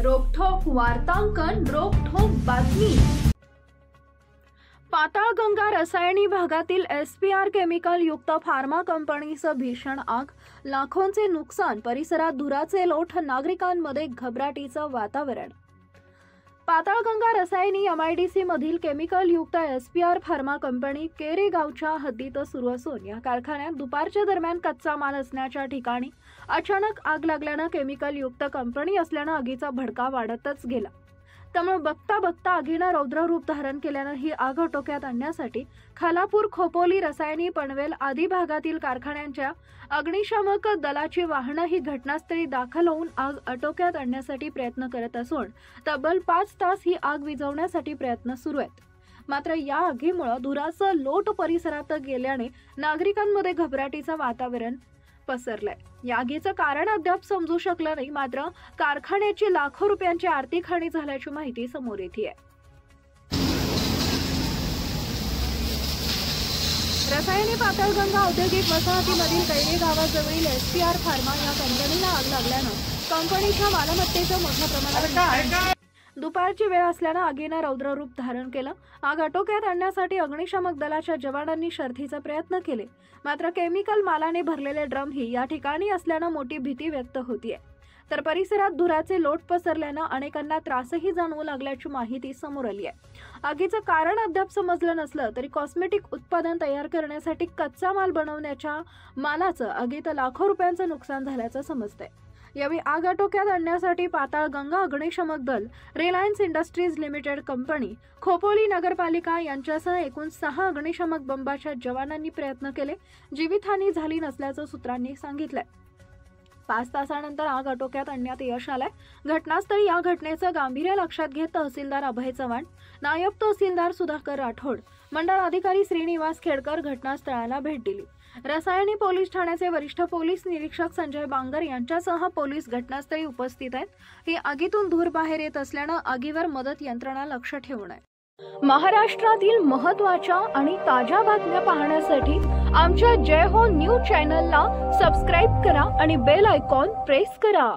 रोखोक वार्तांकन रोखोक बातमी। पाताळगंगा रसायनी भागातील एसपीआर केमिकल युक्त फार्मा कंपनीचं भीषण आग, लाखोंचे नुकसान, परिसरात धुराचे लोट, नागरिकांमध्ये घबराटीचं वातावरण। पाताळगंगा रसायनी एमआयडीसी मधील केमिकल युक्त एसपीआर फार्मा कंपनी केरे गावच्या हद्दीत सुरू असून या कारखान्यात दुपारच्या दरम्यान कच्चा माल असण्याच्या ठिकाणी अचानक आग लागल्याने केमिकल युक्त कंपनी असल्याने आगीचा भडका वाढतच गेला। त्यामुळे बघता बघता आगीने रौद्र रूप धारण केल्याने ही आग आटोक्यात आणण्यासाठी खालापूर, खोपोली, रसायनी, पनवेल आदी भागातील कारखान्यांच्या अग्निशामक दलाची वाहनं ही घटनास्थळी दाखल होऊन आग आटोक्यात आणण्यासाठी प्रयत्न करत असून तब्बल 5 तास ही आग विझवण्यासाठी प्रयत्न सुरू आहेत। मात्र या आगीमुळे धुराचं लोट परिसरात गेल्याने नागरिकांमध्ये घबराटीचं वातावरण पसरलंय। या आगीचं कारण अद्याप समजू शकलं नाही, मात्र कारखान्याची लाखो रुपयांची आर्थिक हानी झाल्याची माहिती समोर येते। रसायनी पाताळगंगा औद्योगिक वसाहतीमधील कैरे गावाजवळील एसपीआर फार्मा या कंपनीला आग लागल्यानं कंपनीच्या मालमत्तेचं मोठ्या प्रमाणात दुपारची वेळ असल्याने आगीने रौद्र रूप धारण केलं। आग आटोक्यात आणण्यासाठी अग्निशामक दलाच्या जवानांनी शर्थीचे प्रयत्न केले, मात्र केमिकल मालाने भरलेले ड्रम ही या ठिकाणी असल्याने मोठी भीती व्यक्त होतीये। तर परिसरात धुराचे लोट पसरल्याने अनेकांना त्रासही जाणवू लागल्याची माहिती समोर आली आहे। आगीचं कारण अद्याप समजलं नसलं तरी कॉस्मेटिक उत्पादन तयार करण्यासाठी कच्चा माल बनवण्याच्या मालाचं आगीत लाखो रुपयांचं नुकसान झाल्याचं समजतंय। यावेळी आग आटोक्यात आणण्यासाठी पाताळगंगा अग्निशमक दल, Reliance industries limited company, Khopoli नगरपालिका यांच्यासह एकूण 6 अग्निशमक बंबाच्या जवानांनी प्रयत्न केले। जीवितहानी झाली नसल्याचं सूत्रांनी सांगितलंय। 5 तासानंतर आग आटोक्यात आणण्यात यश आलंय। घटनास्थळी या घटनेचं गांभीर्य लक्षात घेत तहसीलदार अभय चव्हाण, नायब तहसीलदार सुधाकर राठोड, मंडळ अधिकारी श्रीनिवास खेडकर घटनास्थळाला भेट दिली। रसायनी पोलीस ठाण्याचे वरिष्ठ पोलीस निरीक्षक संजय बांगर यांच्यासह पोलीस घटनास्थळी उपस्थित आहेत। ही आगीतून धूर बाहेर येत असल्याने आगीवर मदत यंत्रणा लक्ष ठेवून आहे। महाराष्ट्रातील महत्त्वाच्या आणि ताज्या बातम्या पाहण्यासाठी आमच्या जय हो न्यूज चॅनलला सबस्क्राइब करा आणि बेल आयकॉन प्रेस करा।